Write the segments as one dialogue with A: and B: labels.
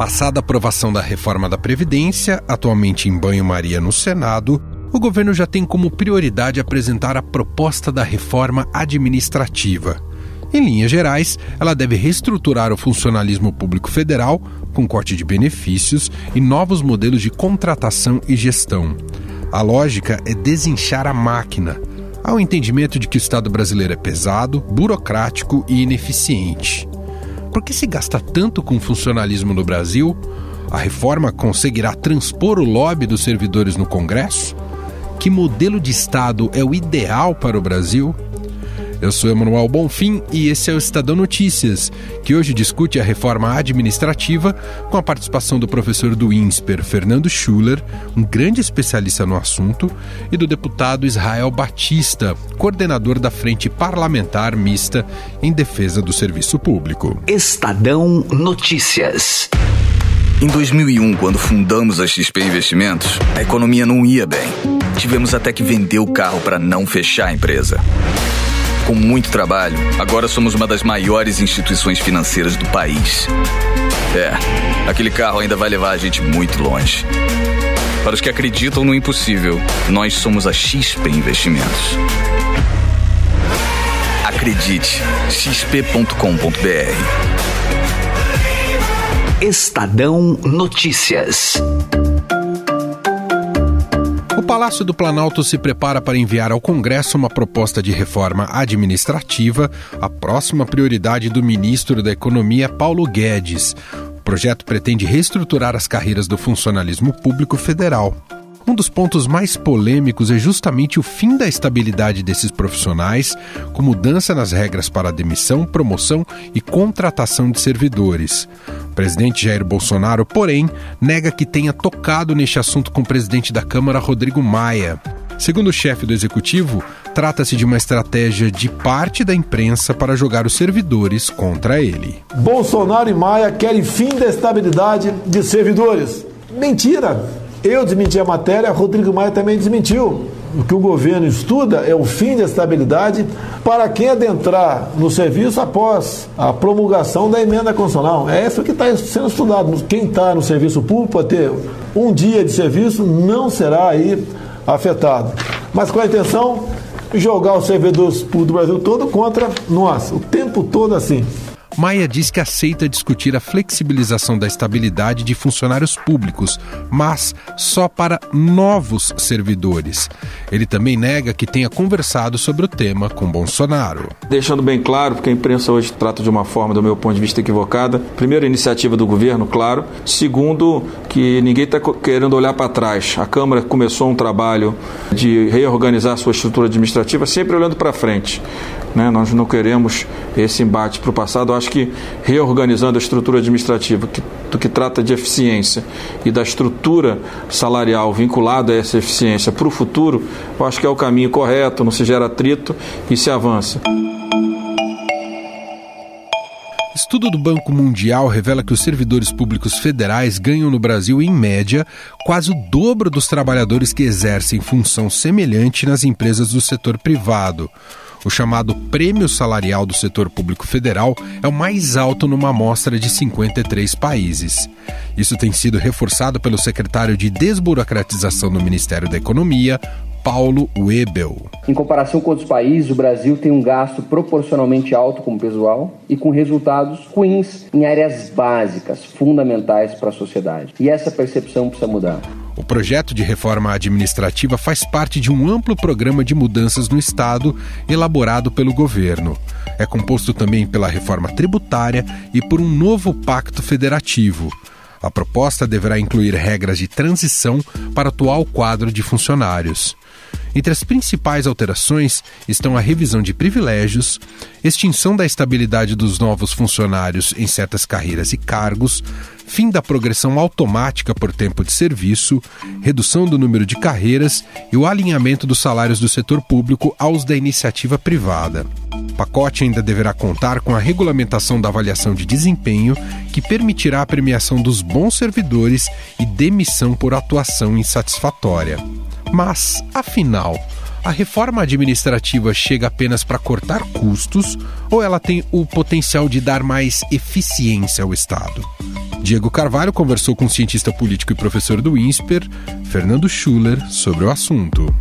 A: Passada a aprovação da reforma da Previdência, atualmente em banho-maria no Senado, o governo já tem como prioridade apresentar a proposta da reforma administrativa. Em linhas gerais, ela deve reestruturar o funcionalismo público federal, com corte de benefícios e novos modelos de contratação e gestão. A lógica é desinchar a máquina. Há o entendimento de que o Estado brasileiro é pesado, burocrático e ineficiente. Por que se gasta tanto com funcionalismo no Brasil? A reforma conseguirá transpor o lobby dos servidores no Congresso? Que modelo de Estado é o ideal para o Brasil? Eu sou Emanuel Bonfim e esse é o Estadão Notícias, que hoje discute a reforma administrativa com a participação do professor do INSPER, Fernando Schuller, um grande especialista no assunto, e do deputado Israel Batista, coordenador da Frente Parlamentar Mista em Defesa do Serviço Público.
B: Estadão Notícias. Em 2001, quando fundamos a XP Investimentos, a economia não ia bem. Tivemos até que vender o carro para não fechar a empresa. Com muito trabalho, agora somos uma das maiores instituições financeiras do país. Aquele carro ainda vai levar a gente muito longe. Para os que acreditam no impossível, nós somos a XP Investimentos. Acredite, xp.com.br. Estadão Notícias.
A: O Palácio do Planalto se prepara para enviar ao Congresso uma proposta de reforma administrativa, a próxima prioridade do ministro da Economia, Paulo Guedes. O projeto pretende reestruturar as carreiras do funcionalismo público federal. Um dos pontos mais polêmicos é justamente o fim da estabilidade desses profissionais, com mudança nas regras para demissão, promoção e contratação de servidores. O presidente Jair Bolsonaro, porém, nega que tenha tocado neste assunto com o presidente da Câmara, Rodrigo Maia. Segundo o chefe do executivo, trata-se de uma estratégia de parte da imprensa para jogar os servidores contra ele.
C: Bolsonaro e Maia querem fim da estabilidade de servidores. Mentira! Eu desmenti a matéria, Rodrigo Maia também desmentiu. O que o governo estuda é o fim da estabilidade para quem adentrar no serviço após a promulgação da emenda constitucional. É isso que está sendo estudado. Quem está no serviço público para ter um dia de serviço não será aí afetado. Mas com a intenção de jogar os servidores públicos do Brasil todo contra nós, o tempo todo assim.
A: Maia diz que aceita discutir a flexibilização da estabilidade de funcionários públicos, mas só para novos servidores. Ele também nega que tenha conversado sobre o tema com Bolsonaro.
D: Deixando bem claro, porque a imprensa hoje trata de uma forma, do meu ponto de vista, equivocada. Primeiro, a iniciativa do governo, claro. Segundo, que ninguém está querendo olhar para trás. A Câmara começou um trabalho de reorganizar sua estrutura administrativa, sempre olhando para frente. Nós não queremos esse embate para o passado. Eu acho que reorganizando a estrutura administrativa, do que trata de eficiência e da estrutura salarial vinculada a essa eficiência para o futuro, eu acho que é o caminho correto, não se gera atrito e se avança.
A: Estudo do Banco Mundial revela que os servidores públicos federais ganham no Brasil, em média, quase o dobro dos trabalhadores que exercem função semelhante nas empresas do setor privado. O chamado Prêmio Salarial do Setor Público Federal é o mais alto numa amostra de 53 países. Isso tem sido reforçado pelo secretário de Desburocratização do Ministério da Economia, Paulo Webel.
E: Em comparação com outros países, o Brasil tem um gasto proporcionalmente alto com o pessoal e com resultados ruins em áreas básicas, fundamentais para a sociedade. E essa percepção precisa mudar.
A: O projeto de reforma administrativa faz parte de um amplo programa de mudanças no Estado elaborado pelo governo. É composto também pela reforma tributária e por um novo pacto federativo. A proposta deverá incluir regras de transição para o atual quadro de funcionários. Entre as principais alterações estão a revisão de privilégios, extinção da estabilidade dos novos funcionários em certas carreiras e cargos, fim da progressão automática por tempo de serviço, redução do número de carreiras e o alinhamento dos salários do setor público aos da iniciativa privada. O pacote ainda deverá contar com a regulamentação da avaliação de desempenho, que permitirá a premiação dos bons servidores e demissão por atuação insatisfatória. Mas, afinal, a reforma administrativa chega apenas para cortar custos ou ela tem o potencial de dar mais eficiência ao Estado? Diego Carvalho conversou com o cientista político e professor do INSPER, Fernando Schuller, sobre o assunto.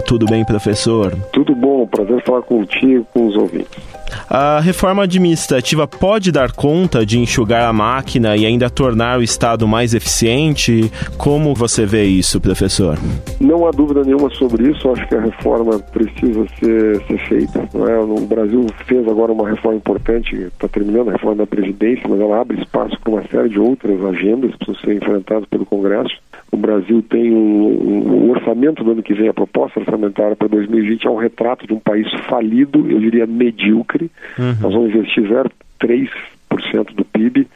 F: Tudo bem, professor?
G: Tudo bom, prazer falar contigo e com os ouvintes.
F: A reforma administrativa pode dar conta de enxugar a máquina e ainda tornar o Estado mais eficiente? Como você vê isso, professor?
G: Não há dúvida nenhuma sobre isso. Acho que a reforma precisa ser feita. Não é? O Brasil fez agora uma reforma importante, está terminando a reforma da Previdência, mas ela abre espaço para uma série de outras agendas que precisam ser enfrentadas pelo Congresso. O Brasil tem um orçamento do ano que vem, a proposta orçamentária para 2020 é um retrato de um país falido, eu diria medíocre. Nós vamos investir 0,3% do PIB,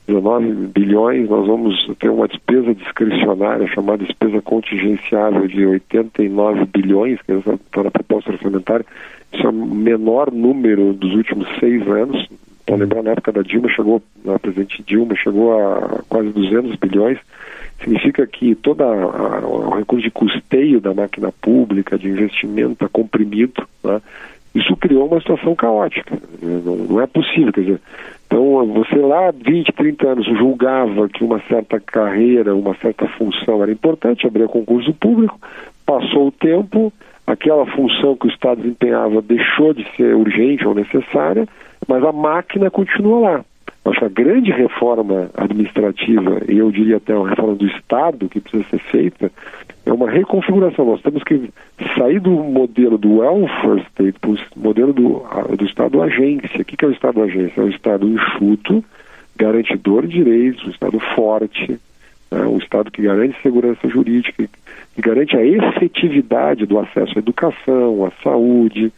G: 19 bilhões, nós vamos ter uma despesa discricionária chamada despesa contingenciável de 89 bilhões, que está na proposta orçamentária. Isso é o menor número dos últimos 6 anos. Para lembrar, na época da Dilma, a presidente Dilma chegou a quase 200 bilhões. Significa que todo o recurso de custeio da máquina pública, de investimento, está comprimido, né? Isso criou uma situação caótica. Não é possível, quer dizer, então você lá 20, 30 anos julgava que uma certa carreira, uma certa função era importante, abria concurso público, passou o tempo, aquela função que o Estado desempenhava deixou de ser urgente ou necessária, mas a máquina continua lá. Acho que a grande reforma administrativa, e eu diria até uma reforma do Estado que precisa ser feita, é uma reconfiguração. Nós temos que sair do modelo do welfare state para o modelo do Estado agência. O que é o Estado agência? É um Estado enxuto, garantidor de direitos, um Estado forte, um Estado que garante segurança jurídica, que garante a efetividade do acesso à educação, à saúde,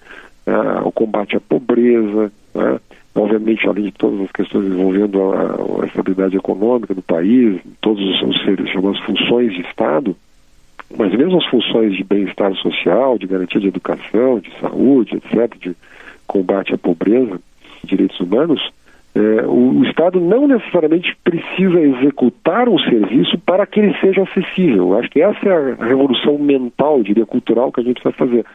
G: ao combate à pobreza, né? Obviamente, além de todas as questões envolvendo a estabilidade econômica do país, todas as funções de Estado, mas mesmo as funções de bem-estar social, de garantia de educação, de saúde, etc., de combate à pobreza, direitos humanos, o Estado não necessariamente precisa executar um serviço para que ele seja acessível. Eu acho que essa é a revolução mental, eu diria, cultural que a gente precisa fazer.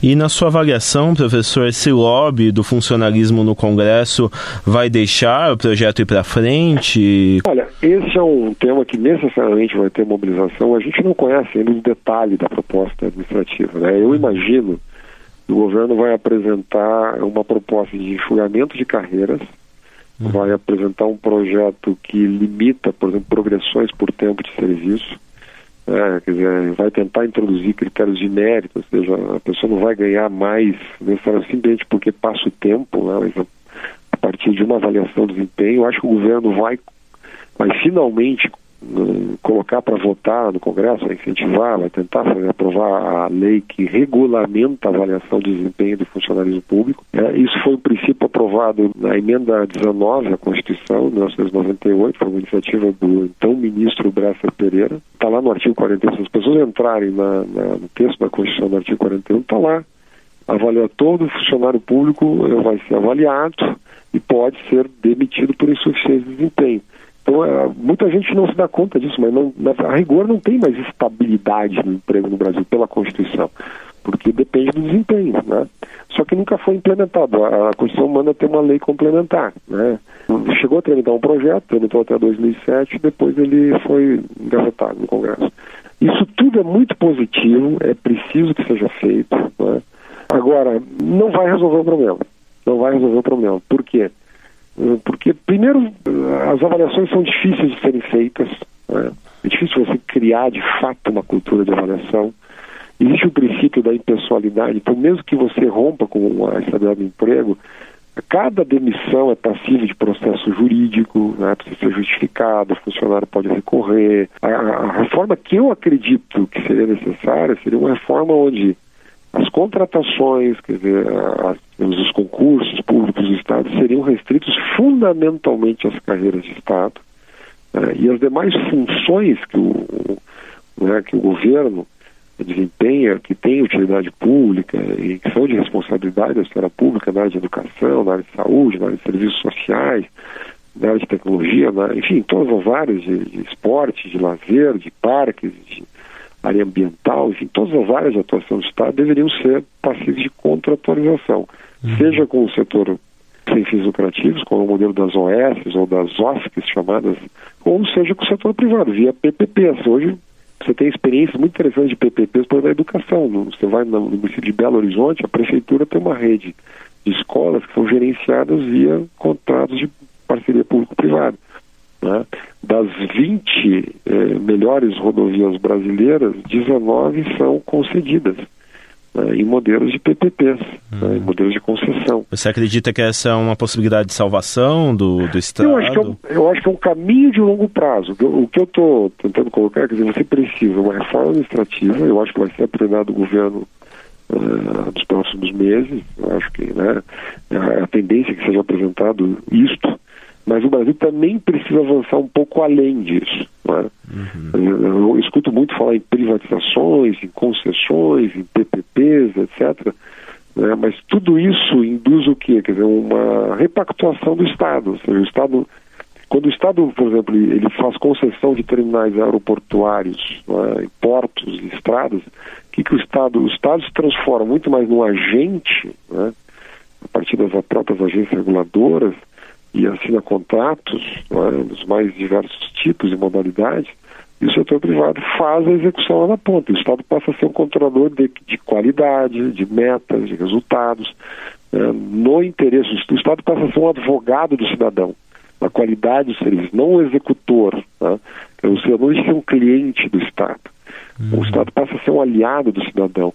F: E na sua avaliação, professor, esse lobby do funcionalismo no Congresso vai deixar o projeto ir para frente?
G: Olha, esse é um tema que necessariamente vai ter mobilização. A gente não conhece ainda o detalhe da proposta administrativa, né? Eu imagino que o governo vai apresentar uma proposta de enxugamento de carreiras, vai apresentar um projeto que limita, por exemplo, progressões por tempo de serviço, quer dizer, vai tentar introduzir critérios de mérito, ou seja, a pessoa não vai ganhar mais necessariamente simplesmente porque passa o tempo, né, mas a partir de uma avaliação de desempenho. Eu acho que o governo vai finalmente colocar para votar no Congresso, vai incentivar, vai tentar aprovar a lei que regulamenta a avaliação de desempenho do funcionalismo público. Isso foi, em princípio, aprovado na emenda 19 à Constituição, de 1998, foi uma iniciativa do então ministro Bresser Pereira. Está lá no artigo 41, se as pessoas entrarem no texto da Constituição do artigo 41, está lá. Todo funcionário público vai ser avaliado e pode ser demitido por insuficiência de desempenho. Então, muita gente não se dá conta disso, mas a rigor não tem mais estabilidade no emprego no Brasil pela Constituição, porque depende do desempenho, né? Só que nunca foi implementado. A Constituição manda ter uma lei complementar, né? Chegou a tramitar um projeto, tramitou até 2007, depois ele foi engavetado no Congresso. Isso tudo é muito positivo, é preciso que seja feito, né? Agora, não vai resolver o problema. Não vai resolver o problema. Por quê? Porque, primeiro, as avaliações são difíceis de serem feitas, né? É difícil você criar, de fato, uma cultura de avaliação. Existe o princípio da impessoalidade, então, mesmo que você rompa com a estabilidade do emprego, cada demissão é passível de processo jurídico, né? Precisa ser justificado, o funcionário pode recorrer. A reforma que eu acredito que seria necessária seria uma reforma onde as contratações, quer dizer, os concursos públicos do Estado seriam restritos fundamentalmente às carreiras de Estado, e as demais funções que o governo desempenha, que tem utilidade pública e que são de responsabilidade da esfera pública, na área de educação, na área de saúde, na área de serviços sociais, na área de tecnologia, enfim, todas as áreas de esporte, de lazer, de parques, de área ambiental, enfim, todas as áreas de atuação do Estado deveriam ser passíveis de contratualização, seja com o setor sem fins lucrativos, como o modelo das OS ou das OSCs chamadas, ou seja, com o setor privado, via PPPs. Hoje você tem experiências muito interessantes de PPPs para a educação. Você vai no município de Belo Horizonte, a prefeitura tem uma rede de escolas que são gerenciadas via contratos de parceria público-privada. Né? Das 20 melhores rodovias brasileiras, 19 são concedidas em modelos de PPPs, em modelos de concessão.
F: Você acredita que essa é uma possibilidade de salvação do Estado?
G: Eu acho que é um caminho de longo prazo. O que eu estou tentando colocar é que você precisa de uma reforma administrativa, eu acho que vai ser a prioridade do governo nos próximos meses. Eu acho que a tendência é que seja apresentado isto, mas o Brasil também precisa avançar um pouco além disso. Né? Eu escuto muito falar em privatizações, em concessões, em PPPs, etc. Né? Mas tudo isso induz o quê? Quer dizer, uma repactuação do Estado. Ou seja, o Estado, quando o Estado, por exemplo, ele faz concessão de terminais aeroportuários, em portos e estradas, o Estado se transforma muito mais num agente, a partir das próprias agências reguladoras, e assina contratos dos mais diversos tipos e modalidades, e o setor privado faz a execução lá na ponta. O Estado passa a ser um controlador de qualidade, de metas, de resultados, no interesse. O Estado passa a ser um advogado do cidadão, na qualidade do serviço, não um executor. O cidadão deixa de ser um cliente do Estado. O Estado passa a ser um aliado do cidadão.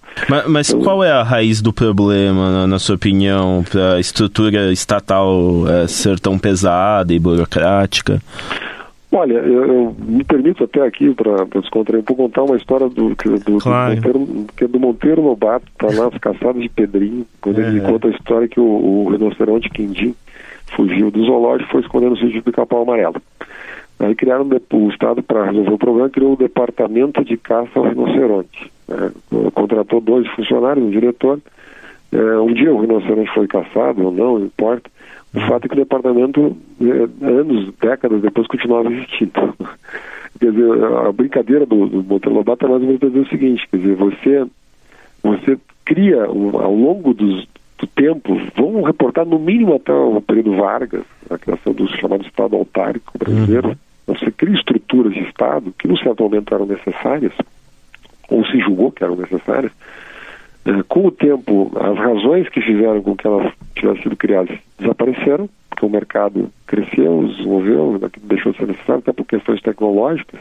F: Mas qual é a raiz do problema, na sua opinião, para a estrutura estatal ser tão pesada e burocrática?
G: Olha, eu me permito até aqui, para descontrair um pouco, contar uma história do Monteiro Lobato, está lá nas Caçadas de Pedrinho, quando ele conta a história que o rinoceronte Quindim fugiu do zoológico e foi esconder no sítio do Pica-Pau Amarelo. Aí criaram o Estado, para resolver o problema, criou o Departamento de Caça ao Rinoceronte. Contratou 2 funcionários, um diretor. Um dia o rinoceronte foi caçado ou não importa. O fato é que o departamento, anos, décadas depois, continuava existindo. Quer dizer, a brincadeira do Monteiro Lobato é mais ou menos dizer o seguinte, quer dizer, você cria, ao longo do tempo, vamos reportar no mínimo até o período Vargas, a criação do chamado Estado autárquico brasileiro. Você cria estruturas de Estado que, num certo momento, eram necessárias, ou se julgou que eram necessárias. Com o tempo, as razões que fizeram com que elas tivessem sido criadas desapareceram, porque o mercado cresceu, desenvolveu, deixou de ser necessário, até por questões tecnológicas,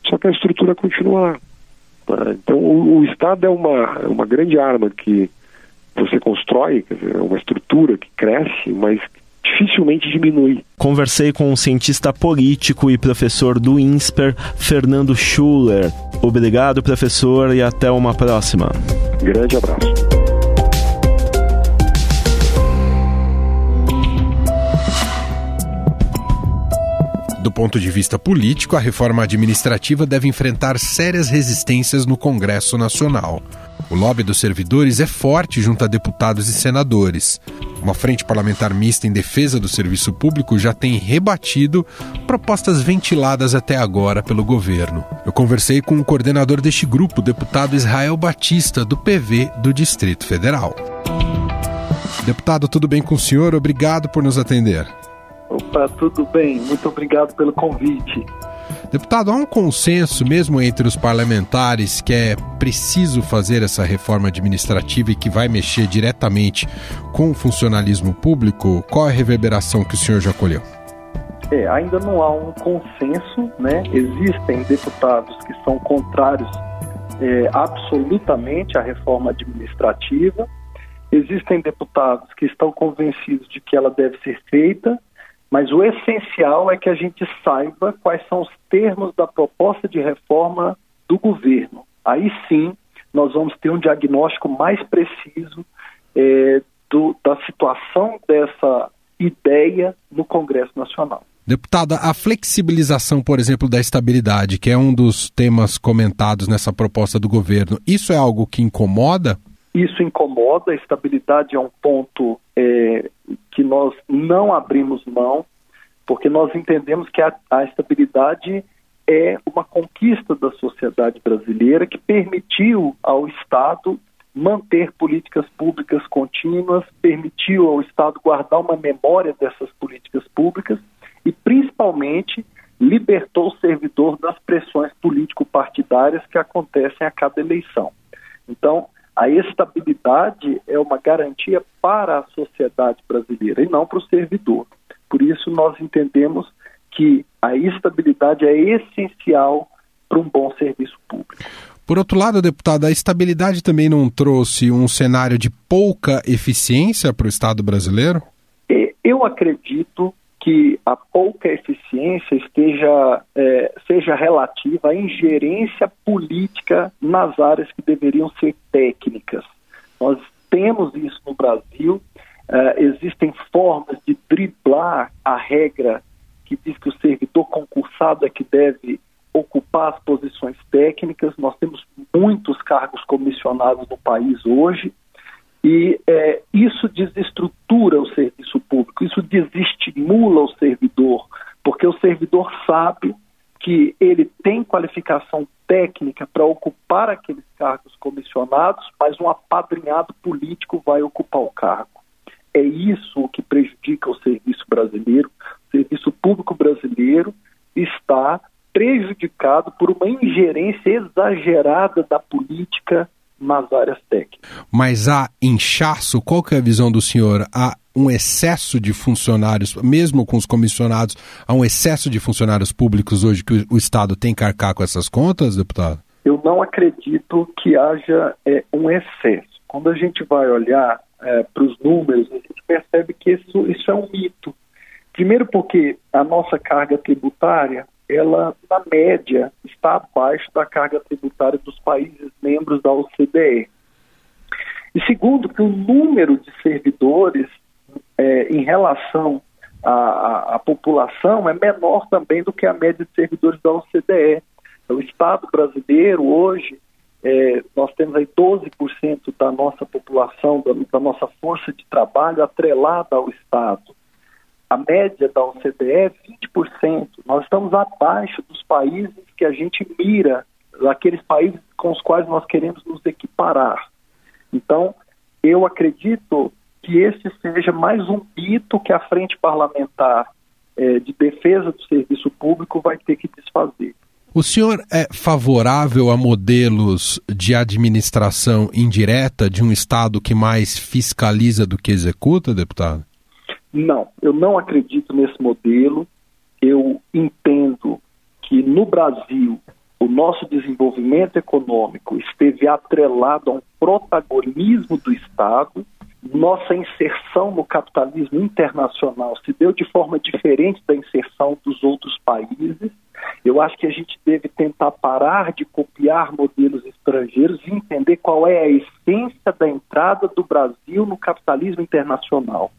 G: só que a estrutura continua lá. Então, o Estado é uma grande arma que você constrói, quer dizer, é uma estrutura que cresce, mas dificilmente diminui.
F: Conversei com o cientista político e professor do INSPER, Fernando Schuller. Obrigado, professor, e até uma próxima.
G: Grande abraço.
A: Do ponto de vista político, a reforma administrativa deve enfrentar sérias resistências no Congresso Nacional. O lobby dos servidores é forte junto a deputados e senadores. Uma frente parlamentar mista em defesa do serviço público já tem rebatido propostas ventiladas até agora pelo governo. Eu conversei com o coordenador deste grupo, o deputado Israel Batista, do PV do Distrito Federal. Deputado, tudo bem com o senhor? Obrigado por nos atender.
H: Opa, tudo bem. Muito obrigado pelo convite.
A: Deputado, há um consenso mesmo entre os parlamentares que é preciso fazer essa reforma administrativa e que vai mexer diretamente com o funcionalismo público? Qual é a reverberação que o senhor já colheu?
H: Ainda não há um consenso, né? Existem deputados que são contrários absolutamente à reforma administrativa. Existem deputados que estão convencidos de que ela deve ser feita, mas o essencial é que a gente saiba quais são os termos da proposta de reforma do governo. Aí sim, nós vamos ter um diagnóstico mais preciso da situação dessa ideia no Congresso Nacional.
A: Deputada, a flexibilização, por exemplo, da estabilidade, que é um dos temas comentados nessa proposta do governo, isso é algo que incomoda?
H: Isso incomoda. A estabilidade é um ponto que nós não abrimos mão, porque nós entendemos que a estabilidade é uma conquista da sociedade brasileira que permitiu ao Estado manter políticas públicas contínuas, permitiu ao Estado guardar uma memória dessas políticas públicas e, principalmente, libertou o servidor das pressões político-partidárias que acontecem a cada eleição. Então, a estabilidade é uma garantia para a sociedade brasileira e não para o servidor. Por isso, nós entendemos que a estabilidade é essencial para um bom serviço público.
A: Por outro lado, deputado, a estabilidade também não trouxe um cenário de pouca eficiência para o Estado brasileiro?
H: Eu acredito que a pouca eficiência seja relativa à ingerência política nas áreas que deveriam ser técnicas. Nós temos isso no Brasil, existem formas de driblar a regra que diz que o servidor concursado é que deve ocupar as posições técnicas. Nós temos muitos cargos comissionados no país hoje e isso desestrutura o serviço público, isso desestimula o servidor, porque o servidor sabe que ele tem qualificação técnica para ocupar aqueles cargos comissionados, mas um apadrinhado político vai ocupar o cargo. É isso o que prejudica o serviço brasileiro. O serviço público brasileiro está prejudicado por uma ingerência exagerada da política nas áreas técnicas.
A: Mas há inchaço? Qual que é a visão do senhor? Há um excesso de funcionários, mesmo com os comissionados, há um excesso de funcionários públicos hoje que o Estado tem que arcar com essas contas, deputado?
H: Eu não acredito que haja um excesso. Quando a gente vai olhar para os números, a gente percebe que isso é um mito. Primeiro porque a nossa carga tributária, ela, na média, está abaixo da carga tributária dos países membros da OCDE. E segundo, que o número de servidores em relação à população é menor também do que a média de servidores da OCDE. O Estado brasileiro, hoje, nós temos aí 12% da nossa população, da nossa força de trabalho atrelada ao Estado. A média da OCDE é 20%. Nós estamos abaixo dos países que a gente mira, daqueles países com os quais nós queremos nos equiparar. Então, eu acredito que esse seja mais um mito que a Frente Parlamentar de Defesa do Serviço Público vai ter que desfazer.
A: O senhor é favorável a modelos de administração indireta de um Estado que mais fiscaliza do que executa, deputado?
H: Não, eu não acredito nesse modelo. Eu entendo que no Brasil o nosso desenvolvimento econômico esteve atrelado a um protagonismo do Estado. Nossa inserção no capitalismo internacional se deu de forma diferente da inserção dos outros países. Eu acho que a gente deve tentar parar de copiar modelos estrangeiros e entender qual é a essência da entrada do Brasil no capitalismo internacional.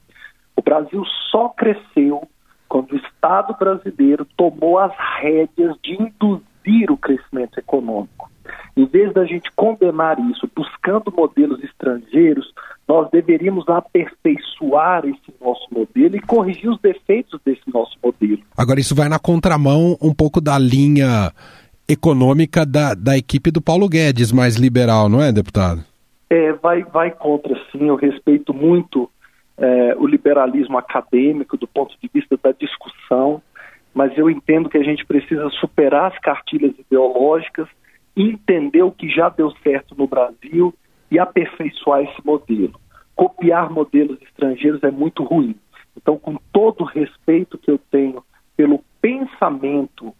H: O Brasil só cresceu quando o Estado brasileiro tomou as rédeas de induzir o crescimento econômico. Em vez da gente condenar isso, buscando modelos estrangeiros, nós deveríamos aperfeiçoar esse nosso modelo e corrigir os defeitos desse nosso modelo.
A: Agora, isso vai na contramão um pouco da linha econômica da equipe do Paulo Guedes, mais liberal, não é, deputado?
H: Vai contra, sim. Eu respeito muito o liberalismo acadêmico do ponto de vista da discussão, mas eu entendo que a gente precisa superar as cartilhas ideológicas, entender o que já deu certo no Brasil e aperfeiçoar esse modelo. Copiar modelos estrangeiros é muito ruim. Então, com todo o respeito que eu tenho pelo pensamento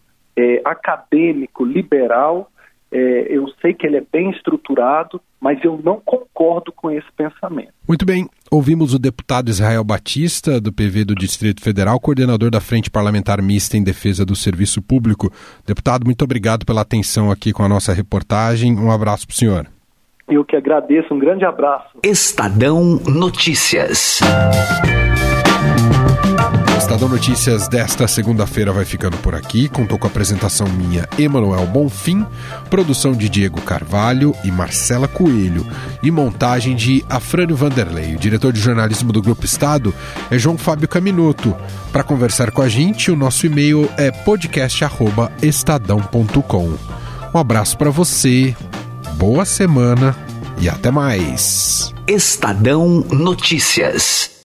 H: acadêmico liberal, eu sei que ele é bem estruturado, mas eu não concordo com esse pensamento.
A: Muito bem. Ouvimos o deputado Israel Batista, do PV do Distrito Federal, coordenador da Frente Parlamentar Mista em Defesa do Serviço Público. Deputado, muito obrigado pela atenção aqui com a nossa reportagem. Um abraço para o senhor.
H: Eu que agradeço. Um grande abraço.
B: Estadão Notícias.
A: Estadão Notícias desta segunda-feira vai ficando por aqui. Contou com a apresentação minha, Emanuel Bonfim, produção de Diego Carvalho e Marcela Coelho e montagem de Afrânio Vanderlei. O diretor de jornalismo do Grupo Estado é João Fábio Caminuto. Para conversar com a gente, o nosso e-mail é podcast@estadão.com. Um abraço para você, boa semana e até mais.
B: Estadão Notícias.